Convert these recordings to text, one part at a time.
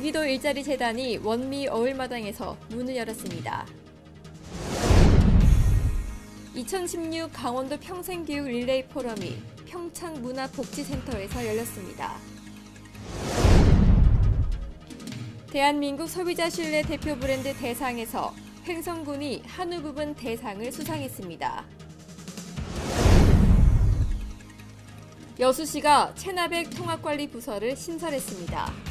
경기도 일자리 재단이 원미 어울마당에서 문을 열었습니다. 2016 강원도 평생교육 릴레이 포럼이 평창문화복지센터에서 열렸습니다. 대한민국 소비자 신뢰 대표 브랜드 대상에서 횡성군이 한우 부분 대상을 수상했습니다. 여수시가 체나백 통합관리 부서를 신설했습니다.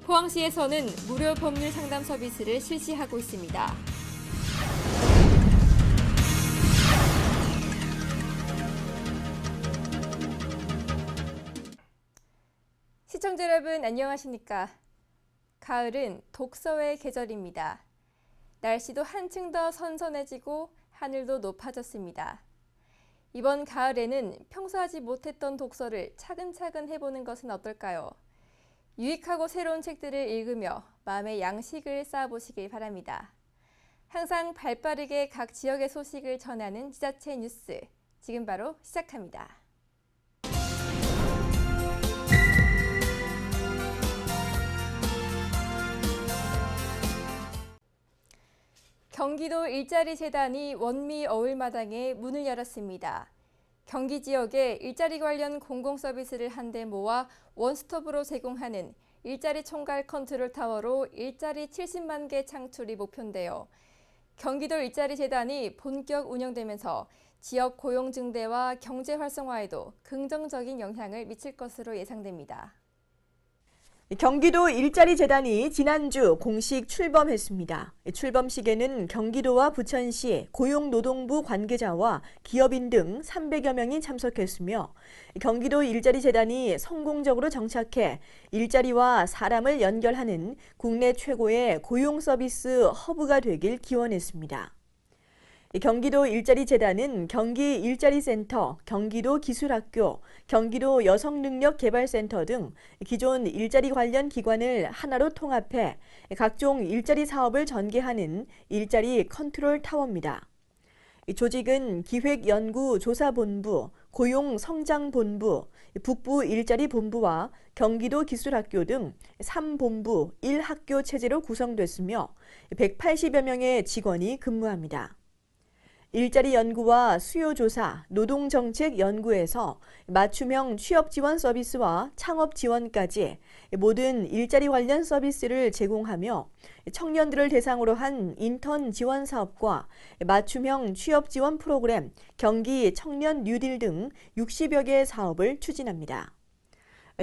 포항시에서는 무료 법률 상담 서비스를 실시하고 있습니다. 시청자 여러분 안녕하십니까? 가을은 독서의 계절입니다. 날씨도 한층 더 선선해지고 하늘도 높아졌습니다. 이번 가을에는 평소 하지 못했던 독서를 차근차근 해보는 것은 어떨까요? 유익하고 새로운 책들을 읽으며 마음의 양식을 쌓아보시길 바랍니다. 항상 발빠르게 각 지역의 소식을 전하는 지자체 뉴스, 지금 바로 시작합니다. 경기도 일자리 재단이 원미 어울마당에 문을 열었습니다. 경기 지역에 일자리 관련 공공 서비스를 한데 모아 원스톱으로 제공하는 일자리 총괄 컨트롤 타워로 일자리 70만 개 창출이 목표인데요. 경기도 일자리 재단이 본격 운영되면서 지역 고용 증대와 경제 활성화에도 긍정적인 영향을 미칠 것으로 예상됩니다. 경기도 일자리 재단이 지난주 공식 출범했습니다. 출범식에는 경기도와 부천시, 고용노동부 관계자와 기업인 등 300여 명이 참석했으며 경기도 일자리 재단이 성공적으로 정착해 일자리와 사람을 연결하는 국내 최고의 고용 서비스 허브가 되길 기원했습니다. 경기도 일자리 재단은 경기 일자리센터, 경기도 기술학교, 경기도 여성능력개발센터 등 기존 일자리 관련 기관을 하나로 통합해 각종 일자리 사업을 전개하는 일자리 컨트롤 타워입니다. 조직은 기획연구조사본부, 고용성장본부, 북부일자리본부와 경기도 기술학교 등 3본부 1학교 체제로 구성됐으며 180여 명의 직원이 근무합니다. 일자리 연구와 수요조사, 노동정책 연구에서 맞춤형 취업지원 서비스와 창업 지원까지 모든 일자리 관련 서비스를 제공하며 청년들을 대상으로 한 인턴 지원 사업과 맞춤형 취업 지원 프로그램, 경기 청년 뉴딜 등 60여 개의 사업을 추진합니다.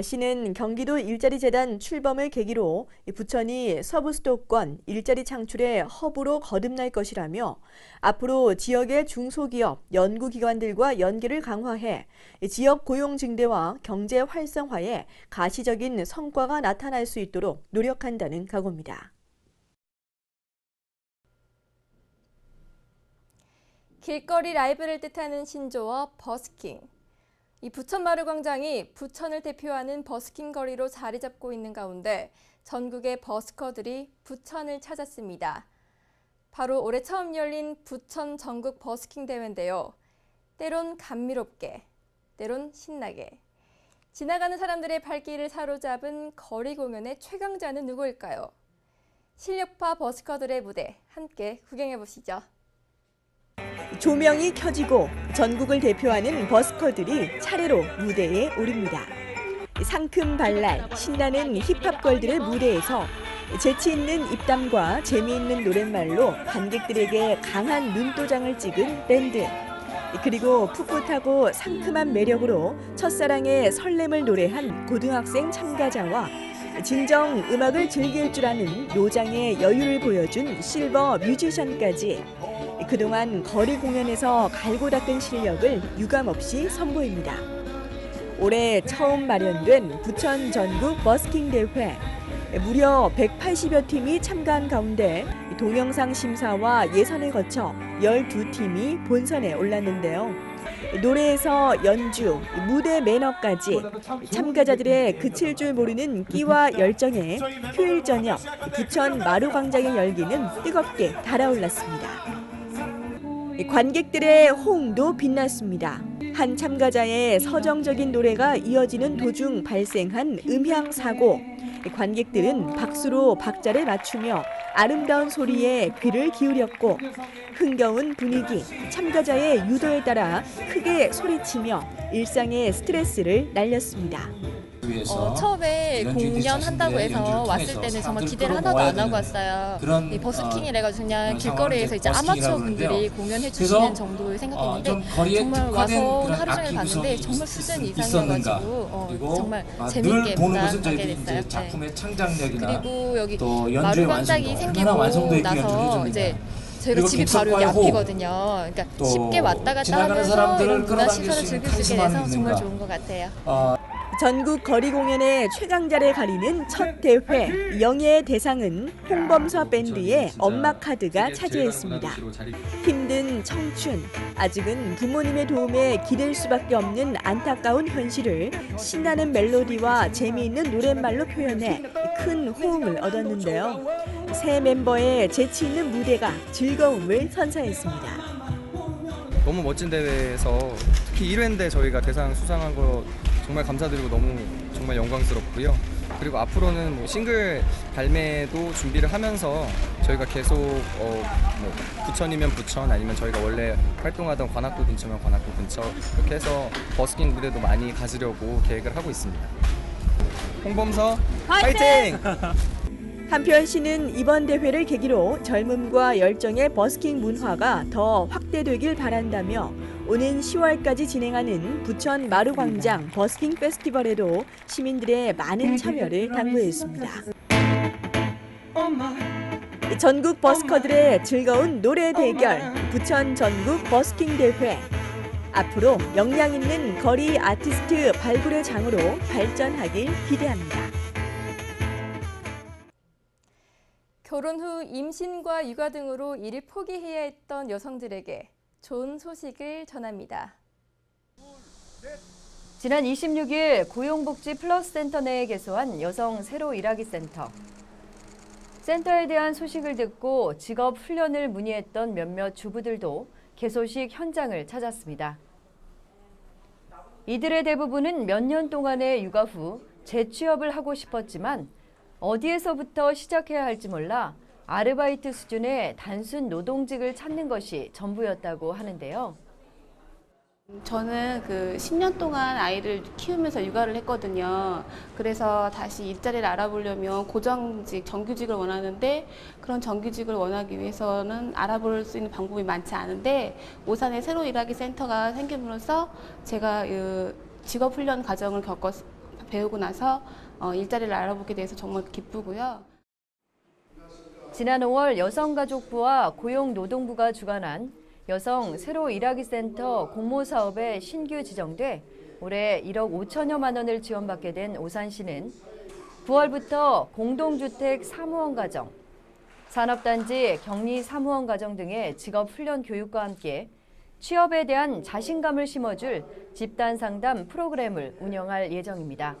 시는 경기도 일자리 재단 출범을 계기로 부천이 서부 수도권 일자리 창출의 허브로 거듭날 것이라며 앞으로 지역의 중소기업, 연구기관들과 연계를 강화해 지역 고용 증대와 경제 활성화에 가시적인 성과가 나타날 수 있도록 노력한다는 각오입니다. 길거리 라이브를 뜻하는 신조어 버스킹. 이 부천마루광장이 부천을 대표하는 버스킹 거리로 자리 잡고 있는 가운데 전국의 버스커들이 부천을 찾았습니다. 바로 올해 처음 열린 부천 전국 버스킹 대회인데요. 때론 감미롭게, 때론 신나게. 지나가는 사람들의 발길을 사로잡은 거리 공연의 최강자는 누구일까요? 실력파 버스커들의 무대 함께 구경해 보시죠. 조명이 켜지고 전국을 대표하는 버스커들이 차례로 무대에 오릅니다. 상큼 발랄, 신나는 힙합걸들의 무대에서 재치 있는 입담과 재미있는 노랫말로 관객들에게 강한 눈도장을 찍은 밴드. 그리고 풋풋하고 상큼한 매력으로 첫사랑의 설렘을 노래한 고등학생 참가자와 진정 음악을 즐길 줄 아는 노장의 여유를 보여준 실버 뮤지션까지 그동안 거리 공연에서 갈고 닦은 실력을 유감없이 선보입니다. 올해 처음 마련된 부천 전국 버스킹 대회. 무려 180여 팀이 참가한 가운데 동영상 심사와 예선을 거쳐 12팀이 본선에 올랐는데요. 노래에서 연주, 무대 매너까지 참가자들의 그칠 줄 모르는 끼와 열정에 휴일 저녁 부천 마루광장의 열기는 뜨겁게 달아올랐습니다. 관객들의 호응도 빛났습니다. 한 참가자의 서정적인 노래가 이어지는 도중 발생한 음향 사고. 관객들은 박수로 박자를 맞추며 아름다운 소리에 귀를 기울였고 흥겨운 분위기, 참가자의 유도에 따라 크게 소리치며 일상의 스트레스를 날렸습니다. 처음에 공연한다고 해서 왔을 때는 정말 기대를 하나도 안 하고 왔어요. 이 버스킹이라 가지고 그냥 길거리에서 이제 아마추어 분들이 공연해 주시는 정도를 생각했는데 정말 와서 하루 종일 봤는데 정말 수준 이상이어가지고 정말 재밌게 보다 가게 됐어요. 작품의 창작력이나 그리고 여기 또 연주의 마루광장이 완성도 생기고 얼마나 완성도 있게 연주를 나서 해줍니다. 이제 저희가 그리고 집이 바로 여기 객석과의 호흡, 앞이거든요. 그러니까 또 쉽게 왔다 갔다 지나가는 하면서 사람들을 이런 문화 끌어당길 시설을 수 있는 즐길 수 있게 카리스마는 돼서 정말 있는가. 좋은 것 같아요. 전국 거리 공연의 최강자를 가리는 첫 대회 영예의 대상은 홍범서 밴드의 엄마 카드가 차지했습니다. 힘든 청춘, 아직은 부모님의 도움에 기댈 수밖에 없는 안타까운 현실을 신나는 멜로디와 재미있는 노랫말로 표현해 큰 호응을 얻었는데요. 새 멤버의 재치 있는 무대가 즐거움을 선사했습니다. 너무 멋진 대회에서 특히 1회인데 저희가 대상 수상한 거 정말 감사드리고 너무 정말 영광스럽고요. 그리고 앞으로는 뭐 싱글 발매도 준비를 하면서 저희가 계속 부천이면 부천 아니면 저희가 원래 활동하던 관악구 근처면 관악구 근처 이렇게 해서 버스킹 무대도 많이 가지려고 계획을 하고 있습니다. 홍범서 파이팅! 한편 씨는 이번 대회를 계기로 젊음과 열정의 버스킹 문화가 더 확대되길 바란다며 오는 10월까지 진행하는 부천 마루광장 버스킹 페스티벌에도 시민들의 많은 참여를 당부했습니다. 전국 버스커들의 즐거운 노래 대결, 부천 전국 버스킹 대회. 앞으로 역량 있는 거리 아티스트 발굴의 장으로 발전하길 기대합니다. 결혼 후 임신과 육아 등으로 일을 포기해야 했던 여성들에게 좋은 소식을 전합니다. 지난 26일 고용복지 플러스 센터 내에 개소한 여성 새로 일하기 센터. 센터에 대한 소식을 듣고 직업 훈련을 문의했던 몇몇 주부들도 개소식 현장을 찾았습니다. 이들의 대부분은 몇 년 동안의 육아 후 재취업을 하고 싶었지만 어디에서부터 시작해야 할지 몰라 아르바이트 수준의 단순 노동직을 찾는 것이 전부였다고 하는데요. 저는 10년 동안 아이를 키우면서 육아를 했거든요. 그래서 다시 일자리를 알아보려면 고정직, 정규직을 원하는데 그런 정규직을 원하기 위해서는 알아볼 수 있는 방법이 많지 않은데 오산에 새로 일하기 센터가 생김으로써 제가 직업훈련 과정을 배우고 나서 일자리를 알아보게 돼서 정말 기쁘고요. 지난 5월 여성가족부와 고용노동부가 주관한 여성 새로 일하기 센터 공모 사업에 신규 지정돼 올해 1억 5천여만 원을 지원받게 된 오산시는 9월부터 공동주택 사무원 가정, 산업단지 격리 사무원 가정 등의 직업훈련 교육과 함께 취업에 대한 자신감을 심어줄 집단상담 프로그램을 운영할 예정입니다.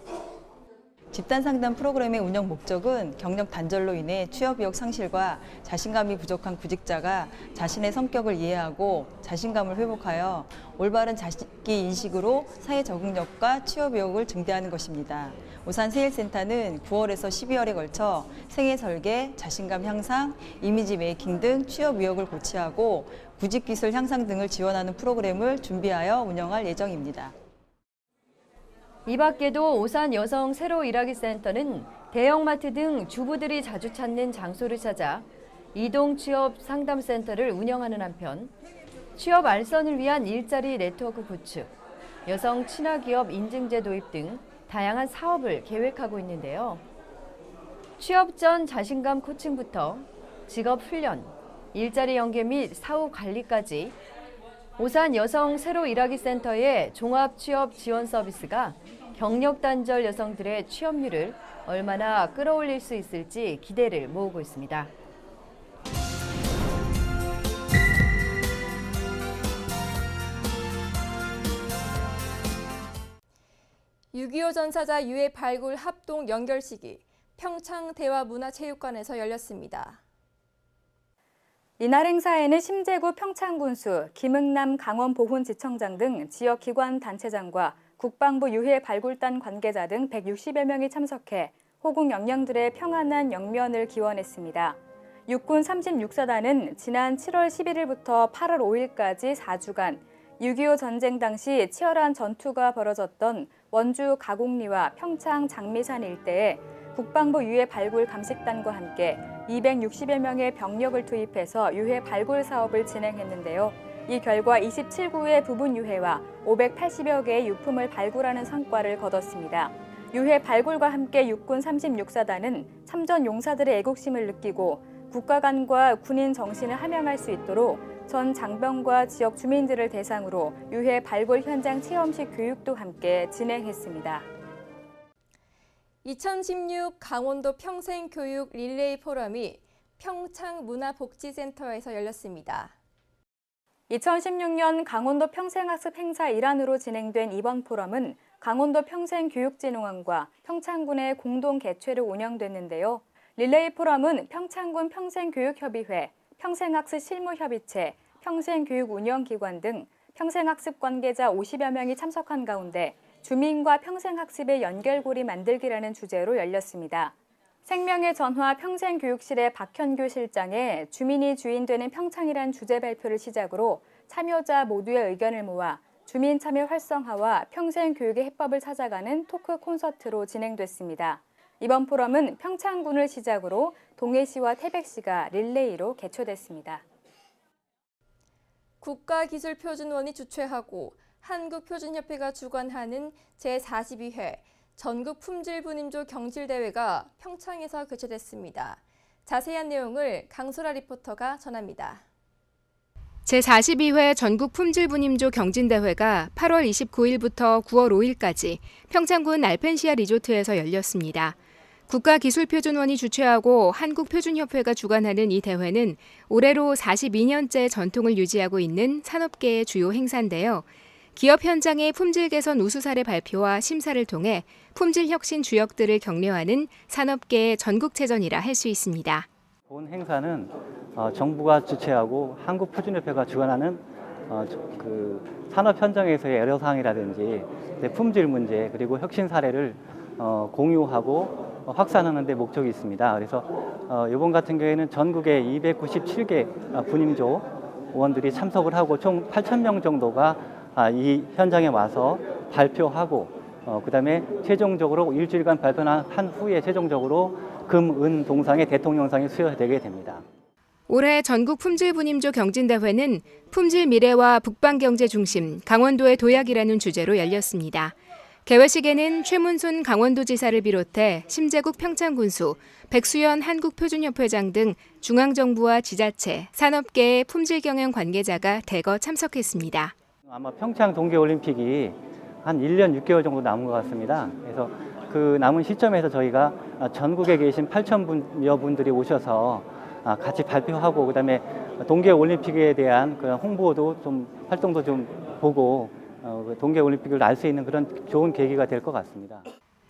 집단상담 프로그램의 운영 목적은 경력 단절로 인해 취업 의욕 상실과 자신감이 부족한 구직자가 자신의 성격을 이해하고 자신감을 회복하여 올바른 자기 인식으로 사회 적응력과 취업 의욕을 증대하는 것입니다. 오산 세일센터는 9월에서 12월에 걸쳐 생애 설계, 자신감 향상, 이미지 메이킹 등 취업 의욕을 고취하고 구직 기술 향상 등을 지원하는 프로그램을 준비하여 운영할 예정입니다. 이 밖에도 오산 여성 새로 일하기 센터는 대형마트 등 주부들이 자주 찾는 장소를 찾아 이동 취업 상담센터를 운영하는 한편 취업 알선을 위한 일자리 네트워크 구축, 여성 친화기업 인증제 도입 등 다양한 사업을 계획하고 있는데요. 취업 전 자신감 코칭부터 직업 훈련, 일자리 연계 및 사후 관리까지 오산 여성 새로 일하기 센터의 종합 취업 지원 서비스가 경력 단절 여성들의 취업률을 얼마나 끌어올릴 수 있을지 기대를 모으고 있습니다. 6.25 전사자 유해 발굴 합동 연결식이 평창 대화문화체육관에서 열렸습니다. 이날 행사에는 심재구 평창군수, 김흥남 강원보훈지청장 등 지역 기관 단체장과 국방부 유해 발굴단 관계자 등 160여 명이 참석해 호국 영령들의 평안한 영면을 기원했습니다. 육군 36사단은 지난 7월 11일부터 8월 5일까지 4주간 6.25 전쟁 당시 치열한 전투가 벌어졌던 원주 가곡리와 평창 장미산 일대에 국방부 유해 발굴 감식단과 함께 260여 명의 병력을 투입해서 유해 발굴 사업을 진행했는데요. 이 결과 27구의 부분 유해와 580여 개의 유품을 발굴하는 성과를 거뒀습니다. 유해 발굴과 함께 육군 36사단은 참전 용사들의 애국심을 느끼고 국가 간과 군인 정신을 함양할 수 있도록 전 장병과 지역 주민들을 대상으로 유해 발굴 현장 체험식 교육도 함께 진행했습니다. 2016 강원도 평생교육 릴레이 포럼이 평창문화복지센터에서 열렸습니다. 2016년 강원도 평생학습 행사 일환으로 진행된 이번 포럼은 강원도 평생교육진흥원과 평창군의 공동 개최로 운영됐는데요. 릴레이 포럼은 평창군 평생교육협의회, 평생학습 실무협의체, 평생교육운영기관 등 평생학습 관계자 50여 명이 참석한 가운데 주민과 평생학습의 연결고리 만들기라는 주제로 열렸습니다. 생명의 전화 평생교육실의 박현규 실장의 주민이 주인 되는 평창이란 주제 발표를 시작으로 참여자 모두의 의견을 모아 주민 참여 활성화와 평생교육의 해법을 찾아가는 토크 콘서트로 진행됐습니다. 이번 포럼은 평창군을 시작으로 동해시와 태백시가 릴레이로 개최됐습니다. 국가기술표준원이 주최하고 한국표준협회가 주관하는 제42회 전국품질분임조 경질대회가 평창에서 개최됐습니다. 자세한 내용을 강소라 리포터가 전합니다. 제42회 전국품질분임조 경진대회가 8월 29일부터 9월 5일까지 평창군 알펜시아 리조트에서 열렸습니다. 국가기술표준원이 주최하고 한국표준협회가 주관하는 이 대회는 올해로 42년째 전통을 유지하고 있는 산업계의 주요 행사인데요. 기업 현장의 품질 개선 우수 사례 발표와 심사를 통해 품질 혁신 주역들을 격려하는 산업계의 전국체전이라 할 수 있습니다. 본 행사는 정부가 주최하고 한국표준협회가 주관하는 산업 현장에서의 애로사항이라든지 품질 문제 그리고 혁신 사례를 공유하고 확산하는 데 목적이 있습니다. 그래서 이번 같은 경우에는 전국의 297개 분임조 원들이 참석을 하고 총 8,000명 정도가 이 현장에 와서 발표하고 그다음에 최종적으로 일주일간 발표한 후에 최종적으로 금, 은, 동상의 대통령상이 수여되게 됩니다. 올해 전국 품질분임조 경진대회는 품질 미래와 북방경제 중심 강원도의 도약이라는 주제로 열렸습니다. 개회식에는 최문순 강원도지사를 비롯해 심재국 평창군수, 백수연 한국표준협회장 등 중앙정부와 지자체, 산업계의 품질경영 관계자가 대거 참석했습니다. 아마 평창 동계올림픽이 한 1년 6개월 정도 남은 것 같습니다. 그래서 그 남은 시점에서 저희가 전국에 계신 8,000여 분들이 오셔서 같이 발표하고 그다음에 동계올림픽에 대한 그런 홍보도 좀 활동도 좀 보고 동계올림픽을 알 수 있는 그런 좋은 계기가 될 것 같습니다.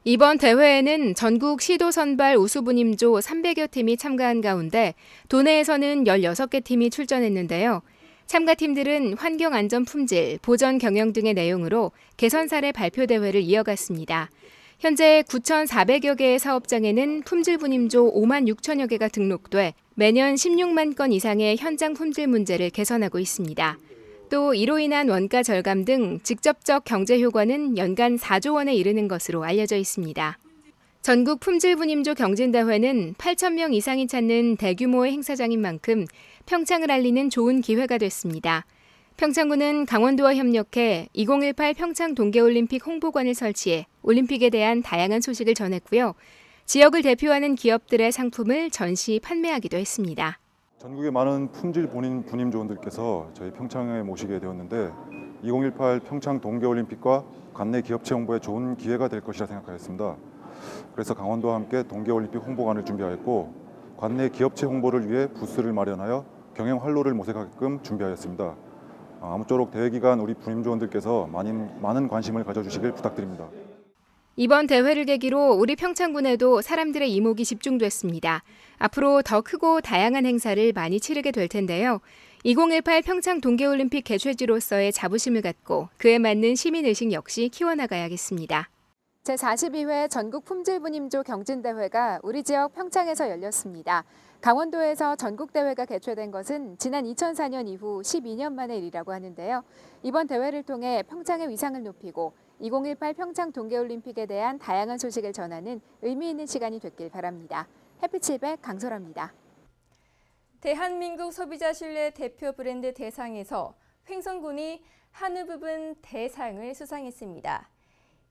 이번 대회에는 전국 시도 선발 우수분임조 300여 팀이 참가한 가운데 도내에서는 16개 팀이 출전했는데요. 참가팀들은 환경 안전 품질, 보전 경영 등의 내용으로 개선 사례 발표 대회를 이어갔습니다. 현재 9,400여 개의 사업장에는 품질 분임조 5만 6천여 개가 등록돼 매년 16만 건 이상의 현장 품질 문제를 개선하고 있습니다. 또 이로 인한 원가 절감 등 직접적 경제 효과는 연간 4조 원에 이르는 것으로 알려져 있습니다. 전국 품질분임조 경진대회는 8,000명 이상이 찾는 대규모의 행사장인 만큼 평창을 알리는 좋은 기회가 됐습니다. 평창군은 강원도와 협력해 2018 평창 동계올림픽 홍보관을 설치해 올림픽에 대한 다양한 소식을 전했고요. 지역을 대표하는 기업들의 상품을 전시 판매하기도 했습니다. 전국의 많은 품질 분임조원들께서 저희 평창에 모시게 되었는데 2018 평창 동계올림픽과 관내 기업체 홍보에 좋은 기회가 될 것이라 생각하였습니다. 그래서 강원도와 함께 동계올림픽 홍보관을 준비하였고 관내 기업체 홍보를 위해 부스를 마련하여 경영 활로를 모색하게끔 준비하였습니다. 아무쪼록 대회 기간 우리 분임조원들께서 많은 관심을 가져주시길 부탁드립니다. 이번 대회를 계기로 우리 평창군에도 사람들의 이목이 집중됐습니다. 앞으로 더 크고 다양한 행사를 많이 치르게 될 텐데요. 2018 평창 동계올림픽 개최지로서의 자부심을 갖고 그에 맞는 시민의식 역시 키워나가야겠습니다. 제42회 전국 품질분임조 경진대회가 우리 지역 평창에서 열렸습니다. 강원도에서 전국대회가 개최된 것은 지난 2004년 이후 12년 만의 일이라고 하는데요. 이번 대회를 통해 평창의 위상을 높이고 2018 평창 동계올림픽에 대한 다양한 소식을 전하는 의미 있는 시간이 됐길 바랍니다. 햇빛700 강소라입니다. 대한민국 소비자 신뢰 대표 브랜드 대상에서 횡성군이 한우 부분 대상을 수상했습니다.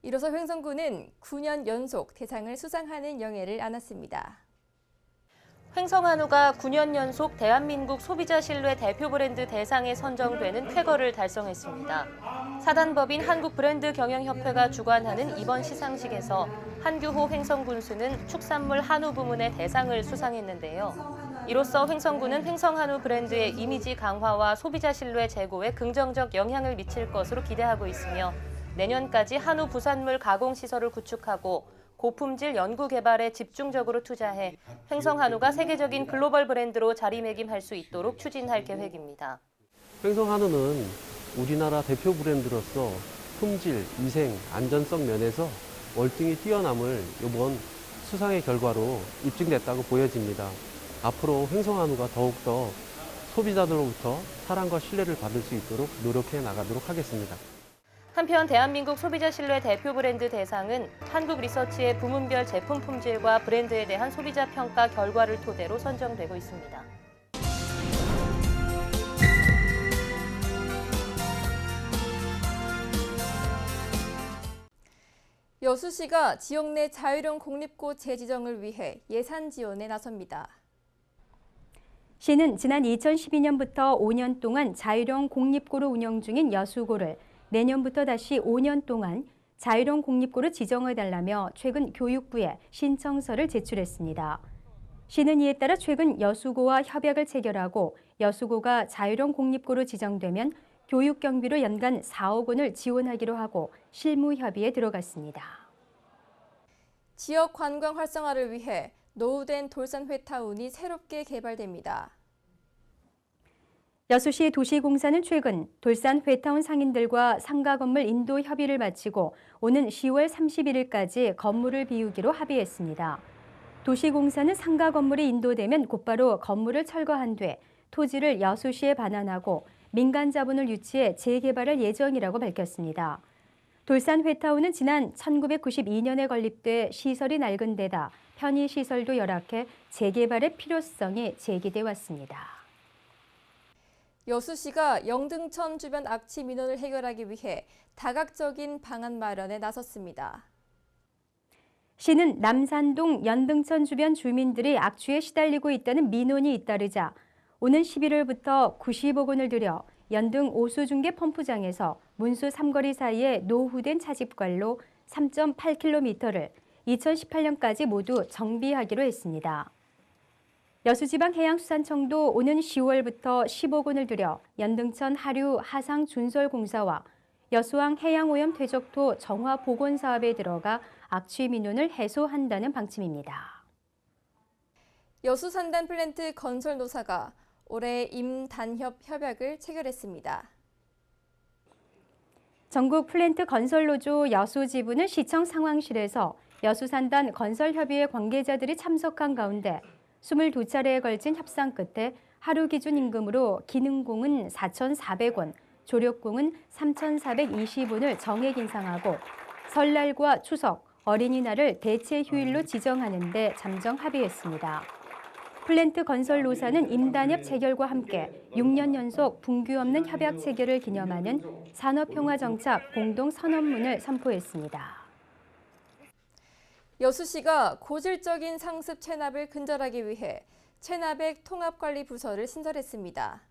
이로써 횡성군은 9년 연속 대상을 수상하는 영예를 안았습니다. 횡성한우가 9년 연속 대한민국 소비자 신뢰 대표 브랜드 대상에 선정되는 쾌거를 달성했습니다. 사단법인 한국브랜드경영협회가 주관하는 이번 시상식에서 한규호 횡성군수는 축산물 한우 부문의 대상을 수상했는데요. 이로써 횡성군은 횡성한우 브랜드의 이미지 강화와 소비자 신뢰 제고에 긍정적 영향을 미칠 것으로 기대하고 있으며 내년까지 한우 부산물 가공시설을 구축하고 고품질 연구 개발에 집중적으로 투자해 횡성한우가 세계적인 글로벌 브랜드로 자리매김할 수 있도록 추진할 계획입니다. 횡성한우는 우리나라 대표 브랜드로서 품질, 위생, 안전성 면에서 월등히 뛰어남을 이번 수상의 결과로 입증됐다고 보여집니다. 앞으로 횡성한우가 더욱더 소비자들로부터 사랑과 신뢰를 받을 수 있도록 노력해 나가도록 하겠습니다. 한편 대한민국 소비자 신뢰 대표 브랜드 대상은 한국리서치의 부문별 제품 품질과 브랜드에 대한 소비자 평가 결과를 토대로 선정되고 있습니다. 여수시가 지역 내 자율형 공립고 재지정을 위해 예산 지원에 나섭니다. 시는 지난 2012년부터 5년 동안 자율형 공립고로 운영 중인 여수고를 내년부터 다시 5년 동안 자율형 공립고로 지정해달라며 최근 교육부에 신청서를 제출했습니다. 시는 이에 따라 최근 여수고와 협약을 체결하고 여수고가 자율형 공립고로 지정되면 교육 경비로 연간 4억 원을 지원하기로 하고 실무 협의에 들어갔습니다. 지역 관광 활성화를 위해 노후된 돌산 회타운이 새롭게 개발됩니다. 여수시 도시공사는 최근 돌산 회타운 상인들과 상가 건물 인도 협의를 마치고 오는 10월 31일까지 건물을 비우기로 합의했습니다. 도시공사는 상가 건물이 인도되면 곧바로 건물을 철거한 뒤 토지를 여수시에 반환하고 민간 자본을 유치해 재개발할 예정이라고 밝혔습니다. 돌산 회타운은 지난 1992년에 건립돼 시설이 낡은 데다 편의시설도 열악해 재개발의 필요성이 제기돼 왔습니다. 여수시가 영등천 주변 악취 민원을 해결하기 위해 다각적인 방안 마련에 나섰습니다. 시는 남산동 연등천 주변 주민들이 악취에 시달리고 있다는 민원이 잇따르자 오는 11월부터 90억 원을 들여 연등 오수중계 펌프장에서 문수 삼거리 사이에 노후된 차집관로 3.8km를 2018년까지 모두 정비하기로 했습니다. 여수지방해양수산청도 오는 10월부터 10억 원을 들여 연등천 하류 하상 준설공사와 여수항 해양오염 퇴적토 정화 복원 사업에 들어가 악취 민원을 해소한다는 방침입니다. 여수산단 플랜트 건설 노사가 올해 임단협 협약을 체결했습니다. 전국 플랜트 건설노조 여수지부는 시청 상황실에서 여수산단 건설협의회 관계자들이 참석한 가운데 22차례에 걸친 협상 끝에 하루 기준 임금으로 기능공은 4,400원, 조력공은 3,420원을 정액 인상하고 설날과 추석, 어린이날을 대체 휴일로 지정하는 데 잠정 합의했습니다. 플랜트 건설 노사는 임단협 체결과 함께 6년 연속 분규 없는 협약 체결을 기념하는 산업평화정착 공동선언문을 선포했습니다. 여수시가 고질적인 상습 체납을 근절하기 위해 체납액 통합관리부서를 신설했습니다.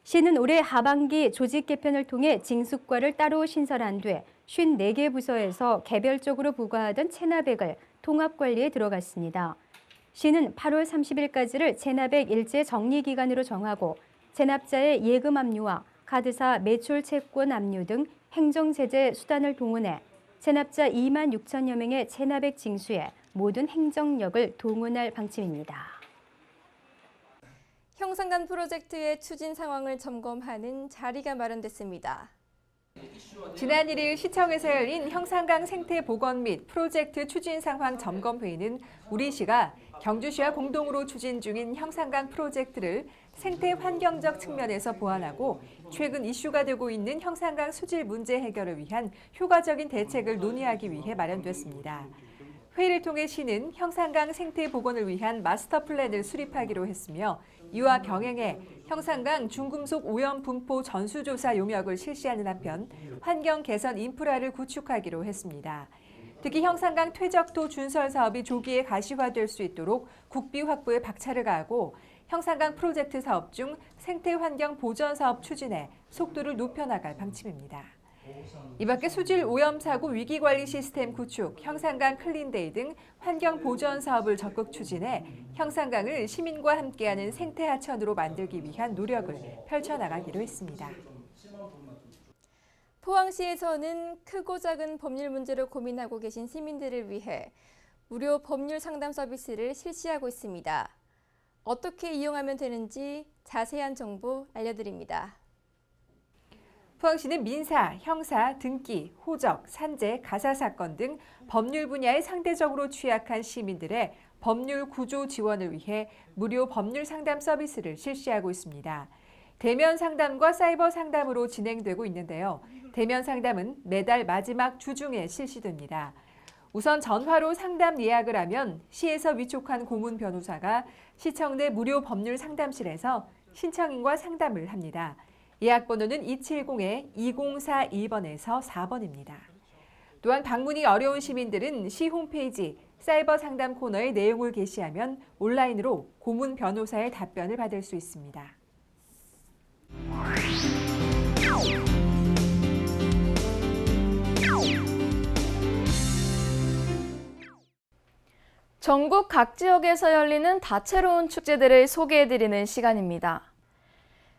시는 올해 하반기 조직 개편을 통해 징수과를 따로 신설한 뒤 54개 부서에서 개별적으로 부과하던 체납액을 통합관리에 들어갔습니다. 시는 8월 30일까지를 체납액 일제 정리 기간으로 정하고 체납자의 예금 압류와 카드사 매출 채권 압류 등 행정제재 수단을 동원해 체납자 2만 6천여 명의 체납액 징수에 모든 행정력을 동원할 방침입니다. 형산간 프로젝트의 추진 상황을 점검하는 자리가 마련됐습니다. 지난 1일 시청에서 열린 형산강 생태보건 및 프로젝트 추진 상황 점검회의는 우리시가 경주시와 공동으로 추진 중인 형산강 프로젝트를 생태 환경적 측면에서 보완하고 최근 이슈가 되고 있는 형산강 수질 문제 해결을 위한 효과적인 대책을 논의하기 위해 마련됐습니다. 회의를 통해 시는 형산강 생태 복원을 위한 마스터 플랜을 수립하기로 했으며 이와 병행해 형산강 중금속 오염 분포 전수조사 용역을 실시하는 한편 환경 개선 인프라를 구축하기로 했습니다. 특히 형산강 퇴적토 준설 사업이 조기에 가시화될 수 있도록 국비 확보에 박차를 가하고 형산강 프로젝트 사업 중 생태환경 보전 사업 추진에 속도를 높여나갈 방침입니다. 이 밖에 수질 오염 사고 위기관리 시스템 구축, 형산강 클린데이 등 환경 보전 사업을 적극 추진해 형산강을 시민과 함께하는 생태하천으로 만들기 위한 노력을 펼쳐나가기로 했습니다. 포항시에서는 크고 작은 법률 문제를 고민하고 계신 시민들을 위해 무료 법률 상담 서비스를 실시하고 있습니다. 어떻게 이용하면 되는지 자세한 정보 알려드립니다. 포항시는 민사, 형사, 등기, 호적, 산재, 가사 사건 등 법률 분야에 상대적으로 취약한 시민들의 법률 구조 지원을 위해 무료 법률 상담 서비스를 실시하고 있습니다. 대면 상담과 사이버 상담으로 진행되고 있는데요. 대면 상담은 매달 마지막 주 중에 실시됩니다. 우선 전화로 상담 예약을 하면 시에서 위촉한 고문 변호사가 시청 내 무료 법률 상담실에서 신청인과 상담을 합니다. 예약 번호는 270-2042번에서 4번입니다. 또한 방문이 어려운 시민들은 시 홈페이지 사이버 상담 코너에 내용을 게시하면 온라인으로 고문 변호사의 답변을 받을 수 있습니다. 전국 각 지역에서 열리는 다채로운 축제들을 소개해드리는 시간입니다.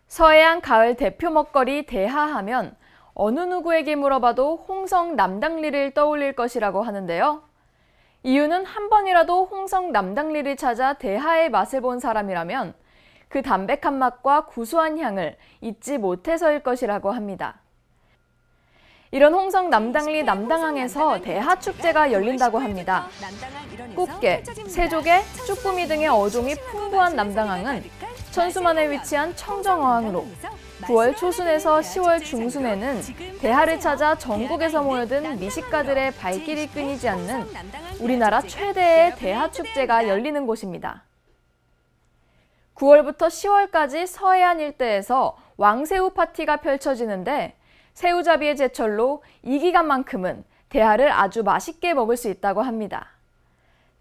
서해안 가을 대표 먹거리 대하하면 어느 누구에게 물어봐도 홍성 남당리를 떠올릴 것이라고 하는데요. 이유는 한 번이라도 홍성 남당리를 찾아 대하의 맛을 본 사람이라면 그 담백한 맛과 구수한 향을 잊지 못해서일 것이라고 합니다. 이런 홍성 남당리 남당항에서 대하축제가 열린다고 합니다. 꽃게, 새조개, 쭈꾸미 등의 어종이 풍부한 남당항은 천수만에 위치한 청정어항으로 9월 초순에서 10월 중순에는 대하를 찾아 전국에서 모여든 미식가들의 발길이 끊이지 않는 우리나라 최대의 대하축제가 열리는 곳입니다. 9월부터 10월까지 서해안 일대에서 왕새우 파티가 펼쳐지는데 새우잡이의 제철로 이 기간만큼은 대하를 아주 맛있게 먹을 수 있다고 합니다.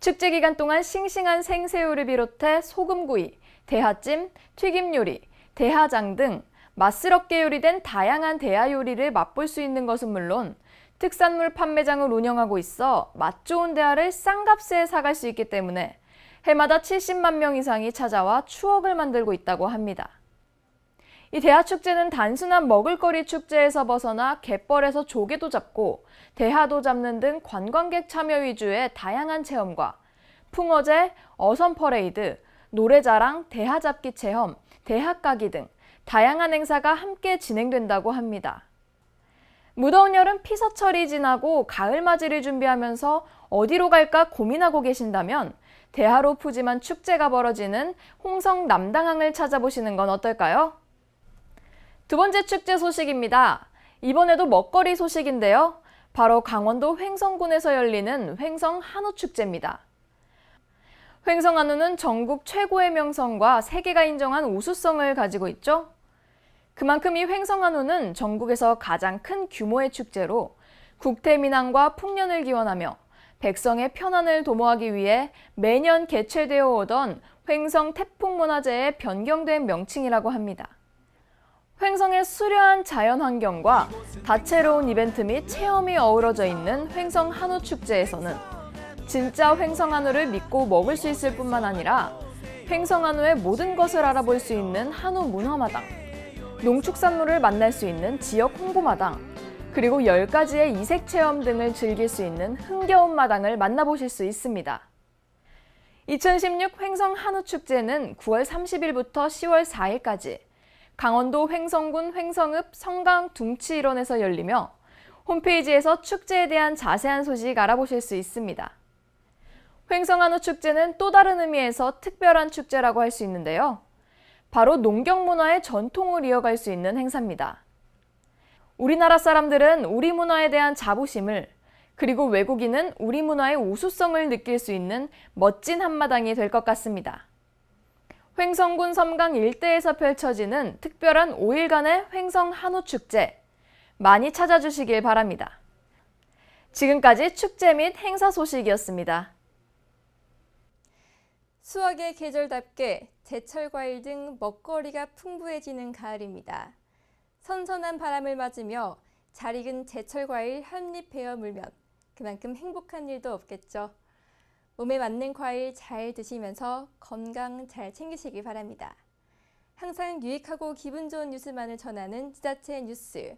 축제 기간 동안 싱싱한 생새우를 비롯해 소금구이, 대하찜, 튀김요리, 대하장 등 맛스럽게 요리된 다양한 대하 요리를 맛볼 수 있는 것은 물론 특산물 판매장을 운영하고 있어 맛 좋은 대하를 싼값에 사갈 수 있기 때문에 해마다 70만 명 이상이 찾아와 추억을 만들고 있다고 합니다. 이 대하축제는 단순한 먹을거리 축제에서 벗어나 갯벌에서 조개도 잡고 대하도 잡는 등 관광객 참여 위주의 다양한 체험과 풍어제, 어선 퍼레이드, 노래자랑, 대하잡기 체험, 대하까기 등 다양한 행사가 함께 진행된다고 합니다. 무더운 여름 피서철이 지나고 가을맞이를 준비하면서 어디로 갈까 고민하고 계신다면 대하로 푸짐한 축제가 벌어지는 홍성 남당항을 찾아보시는 건 어떨까요? 두 번째 축제 소식입니다. 이번에도 먹거리 소식인데요. 바로 강원도 횡성군에서 열리는 횡성 한우축제입니다. 횡성 한우는 전국 최고의 명성과 세계가 인정한 우수성을 가지고 있죠. 그만큼 이 횡성 한우는 전국에서 가장 큰 규모의 축제로 국태민안과 풍년을 기원하며 백성의 편안을 도모하기 위해 매년 개최되어 오던 횡성 태풍문화재의 변경된 명칭이라고 합니다. 횡성의 수려한 자연환경과 다채로운 이벤트 및 체험이 어우러져 있는 횡성 한우축제에서는 진짜 횡성 한우를 믿고 먹을 수 있을 뿐만 아니라 횡성 한우의 모든 것을 알아볼 수 있는 한우 문화마당, 농축산물을 만날 수 있는 지역 홍보마당, 그리고 10가지의 이색 체험 등을 즐길 수 있는 흥겨운 마당을 만나보실 수 있습니다. 2016 횡성 한우축제는 9월 30일부터 10월 4일까지 강원도 횡성군 횡성읍 성강 둥치 일원에서 열리며 홈페이지에서 축제에 대한 자세한 소식 알아보실 수 있습니다. 횡성한우축제는 또 다른 의미에서 특별한 축제라고 할 수 있는데요. 바로 농경문화의 전통을 이어갈 수 있는 행사입니다. 우리나라 사람들은 우리 문화에 대한 자부심을, 그리고 외국인은 우리 문화의 우수성을 느낄 수 있는 멋진 한마당이 될 것 같습니다. 횡성군 섬강 일대에서 펼쳐지는 특별한 5일간의 횡성한우축제, 많이 찾아주시길 바랍니다. 지금까지 축제 및 행사 소식이었습니다. 수확의 계절답게 제철 과일 등 먹거리가 풍부해지는 가을입니다. 선선한 바람을 맞으며 잘 익은 제철 과일 한 입 베어 물면 그만큼 행복한 일도 없겠죠. 몸에 맞는 과일 잘 드시면서 건강 잘 챙기시길 바랍니다. 항상 유익하고 기분 좋은 뉴스만을 전하는 지자체 뉴스.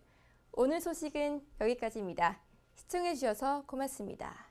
오늘 소식은 여기까지입니다. 시청해 주셔서 고맙습니다.